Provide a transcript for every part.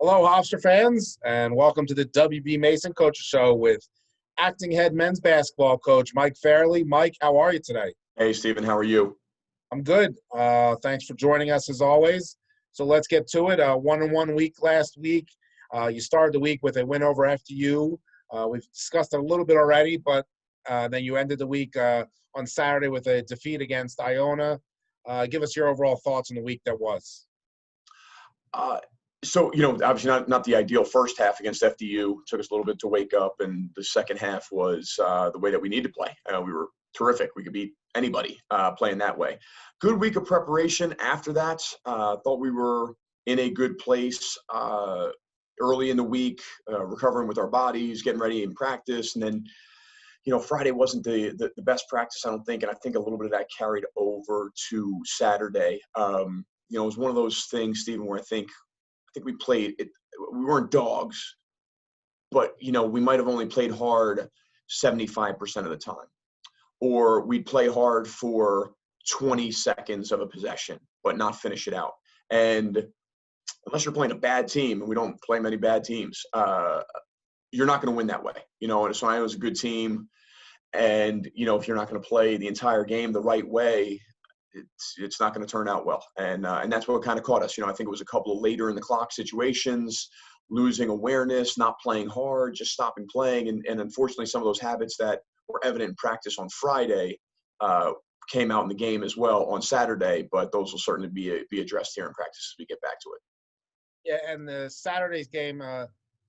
Hello, Hofstra fans, and welcome to the WB Mason Coaches Show with acting head men's basketball coach Mike Farrelly. Mike, how are you today? Hey, Stephen, how are you? I'm good. Thanks for joining us as always. So let's get to it. 1-1 week last week. You started the week with a win over FDU. We've discussed it a little bit already, but then you ended the week on Saturday with a defeat against Iona. Give us your overall thoughts on the week that was. Obviously not the ideal first half against FDU. It took us a little bit to wake up, and the second half was the way that we need to play. We were terrific. We could beat anybody playing that way. Good week of preparation after that. Thought we were in a good place early in the week, recovering with our bodies, getting ready in practice. And then, Friday wasn't the best practice, I don't think. And I think a little bit of that carried over to Saturday. It was one of those things, Stephen, where I think we played it. We weren't dogs, but we might have only played hard 75% of the time, or we'd play hard for 20 seconds of a possession, but not finish it out. And unless you're playing a bad team, and we don't play many bad teams, you're not going to win that way. And so I was a good team, and if you're not going to play the entire game the right way, it's not going to turn out well. And that's what kind of caught us. I think it was a couple of later in the clock situations, losing awareness, not playing hard, just stopping playing. And unfortunately, some of those habits that were evident in practice on Friday came out in the game as well on Saturday, but those will certainly be addressed here in practice as we get back to it. Yeah, and the Saturday's game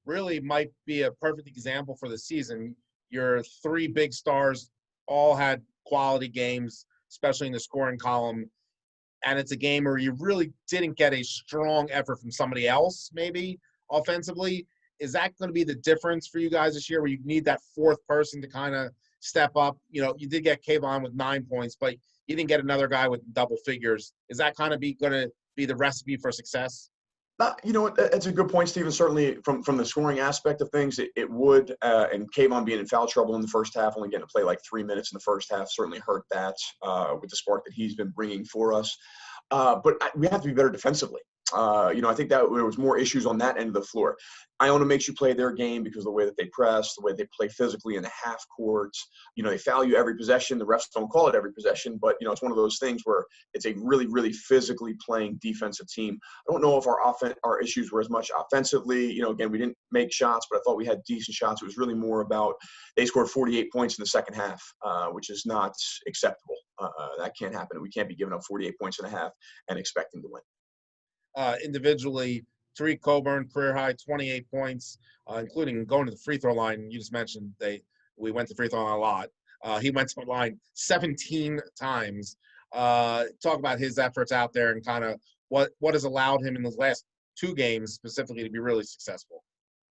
really might be a perfect example for the season. Your three big stars all had quality games, especially in the scoring column. And it's a game where you really didn't get a strong effort from somebody else, maybe offensively. Is that going to be the difference for you guys this year, where you need that fourth person to kind of step up? You did get Kayvon with 9 points, but you didn't get another guy with double figures. Is that kind of going to be the recipe for success? It's a good point, Stephen. Certainly from the scoring aspect of things, it would. And Kayvon being in foul trouble in the first half, only getting to play like 3 minutes in the first half, certainly hurt that with the spark that he's been bringing for us. But we have to be better defensively. I think that there was more issues on that end of the floor. Iona makes you play their game because of the way that they press, the way they play physically in the half courts. They foul you every possession. The refs don't call it every possession, but it's one of those things where it's a really, really physically playing defensive team. I don't know if our issues were as much offensively. Again, we didn't make shots, but I thought we had decent shots. It was really more about they scored 48 points in the second half, which is not acceptable. That can't happen. We can't be giving up 48 points and a half and expecting to win. Individually, Tareq Coburn, career high, 28 points, including going to the free throw line. You just mentioned we went to the free throw line a lot. He went to the line 17 times. Talk about his efforts out there and kind of what has allowed him in the last two games specifically to be really successful.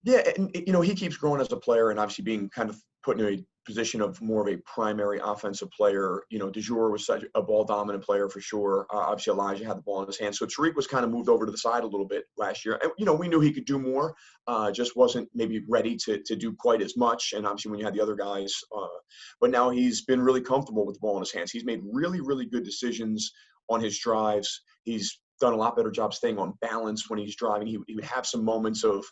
Yeah, and he keeps growing as a player, and obviously being kind of put in a position of more of a primary offensive player. DeJour was such a ball-dominant player for sure. Obviously, Elijah had the ball in his hands. So Tareq was kind of moved over to the side a little bit last year. And, we knew he could do more, just wasn't maybe ready to do quite as much. And obviously when you had the other guys. But now he's been really comfortable with the ball in his hands. He's made really, really good decisions on his drives. He's done a lot better job staying on balance when he's driving. He would have some moments of,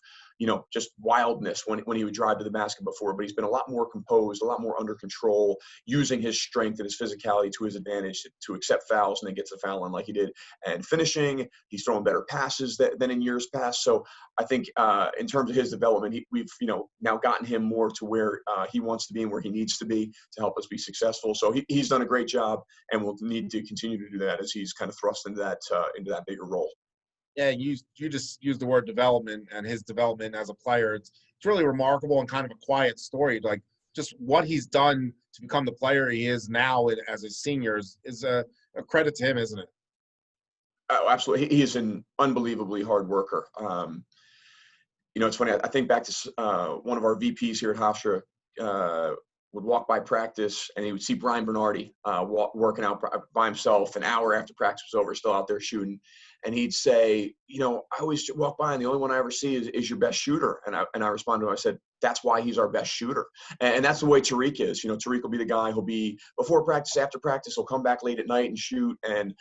just wildness when he would drive to the basket before, but he's been a lot more composed, a lot more under control, using his strength and his physicality to his advantage to accept fouls and then gets the foul line like he did. And finishing, he's throwing better passes than in years past. So I think in terms of his development, we've now gotten him more to where he wants to be and where he needs to be to help us be successful. So he's done a great job, and will need to continue to do that as he's kind of thrust into that bigger role. Yeah, you just used the word development, and his development as a player. It's really remarkable and kind of a quiet story. Like, just what he's done to become the player he is now as a senior is a credit to him, isn't it? Oh, absolutely. He is an unbelievably hard worker. It's funny. I think back to one of our VPs here at Hofstra would walk by practice, and he would see Brian Bernardi working out by himself an hour after practice was over, still out there shooting. And he'd say, I always walk by, and the only one I ever see is your best shooter. And I responded to him, I said, that's why he's our best shooter. And that's the way Tareq is. Tareq will be the guy who'll be before practice, after practice, he'll come back late at night and shoot. And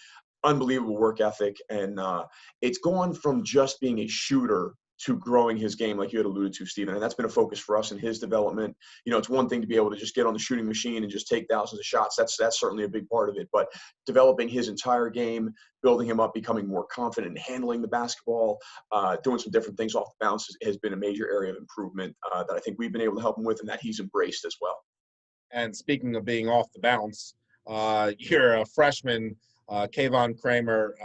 unbelievable work ethic. And it's gone from just being a shooter to growing his game, like you had alluded to, Stephen. And that's been a focus for us in his development. It's one thing to be able to just get on the shooting machine and just take thousands of shots. That's certainly a big part of it. But developing his entire game, building him up, becoming more confident in handling the basketball, doing some different things off the bounce has been a major area of improvement that I think we've been able to help him with, and that he's embraced as well. And speaking of being off the bounce, you're a freshman, Kayvon Kramer.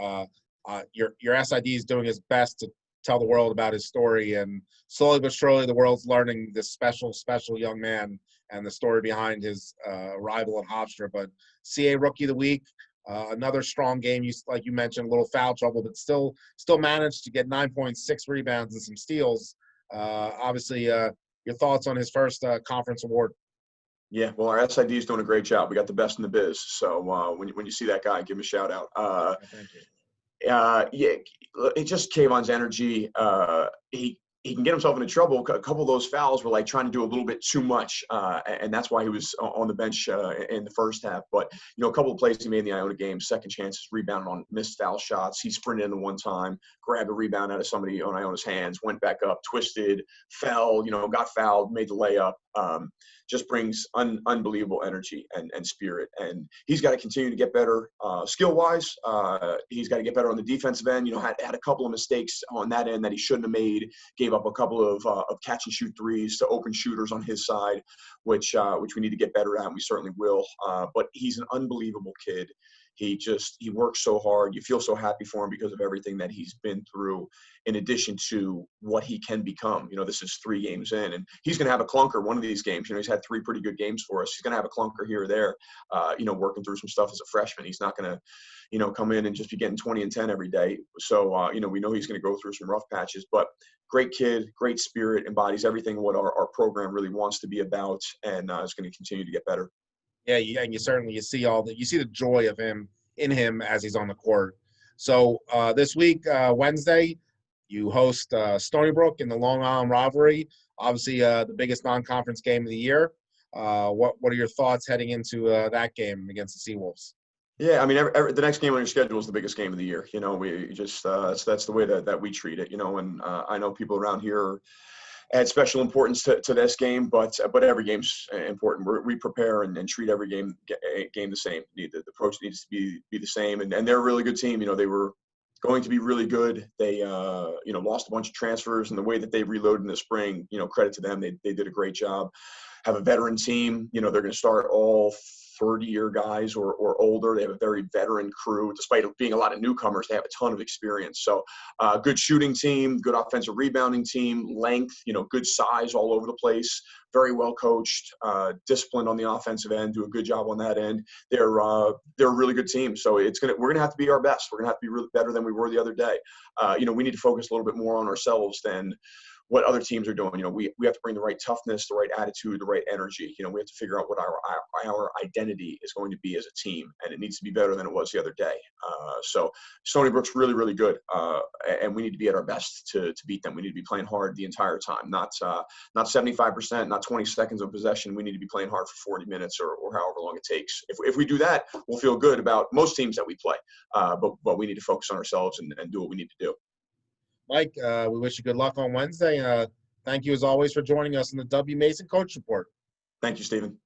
Your SID is doing his best to tell the world about his story, and slowly but surely the world's learning this special young man and the story behind his arrival at Hofstra. But CA Rookie of the Week, another strong game. Like you mentioned, a little foul trouble, but still managed to get 9.6 rebounds and some steals. Obviously, your thoughts on his first conference award? Yeah, well, our SID is doing a great job. We got the best in the biz. So when you see that guy, give him a shout out. Thank you. Yeah, it just Kayvon's energy. He can get himself into trouble. A couple of those fouls were like trying to do a little bit too much, and that's why he was on the bench in the first half. But a couple of plays he made in the Iona game, second chances, rebounded on missed foul shots. He sprinted in the one time, grabbed a rebound out of somebody on Iona's hands, went back up, twisted, fell, got fouled, made the layup. Just brings unbelievable energy and spirit. And he's got to continue to get better skill-wise. He's got to get better on the defensive end. Had a couple of mistakes on that end that he shouldn't have made. Gave up a couple of catch-and-shoot threes to open shooters on his side, which we need to get better at, and we certainly will. But he's an unbelievable kid. He works so hard. You feel so happy for him because of everything that he's been through, in addition to what he can become. This is 3 games in, and he's going to have a clunker one of these games. He's had 3 pretty good games for us. He's going to have a clunker here or there, working through some stuff as a freshman. He's not going to, come in and just be getting 20 and 10 every day. So, we know he's going to go through some rough patches, but great kid, great spirit, embodies everything what our program really wants to be about, and is going to continue to get better. Yeah, and you see the joy of him in him as he's on the court. So this week, Wednesday, you host Stony Brook in the Long Island rivalry. Obviously, the biggest non-conference game of the year. What are your thoughts heading into that game against the Seawolves? Yeah, I mean, the next game on your schedule is the biggest game of the year. We just that's the way that we treat it. And I know people around here add special importance to this game, but every game's important. We prepare and treat every game the same. The approach needs to be the same, and they're a really good team. They were going to be really good. They lost a bunch of transfers, and the way that they reloaded in the spring, credit to them. They did a great job. Have a veteran team. They're going to start all 30-year guys or older. They have a very veteran crew. Despite being a lot of newcomers, they have a ton of experience. So good shooting team, good offensive rebounding team, length, good size all over the place, very well coached, disciplined on the offensive end, do a good job on that end. They're a really good team. So we're going to have to be our best. We're going to have to be really better than we were the other day. We need to focus a little bit more on ourselves than what other teams are doing. We have to bring the right toughness, the right attitude, the right energy. We have to figure out what our identity is going to be as a team, and it needs to be better than it was the other day. So Stony Brook's really, really good, and we need to be at our best to beat them. We need to be playing hard the entire time, not 75%, not 20 seconds of possession. We need to be playing hard for 40 minutes or however long it takes. If we do that, we'll feel good about most teams that we play, but we need to focus on ourselves and do what we need to do. Mike, we wish you good luck on Wednesday. Thank you, as always, for joining us in the W. Mason Coach Report. Thank you, Stephen.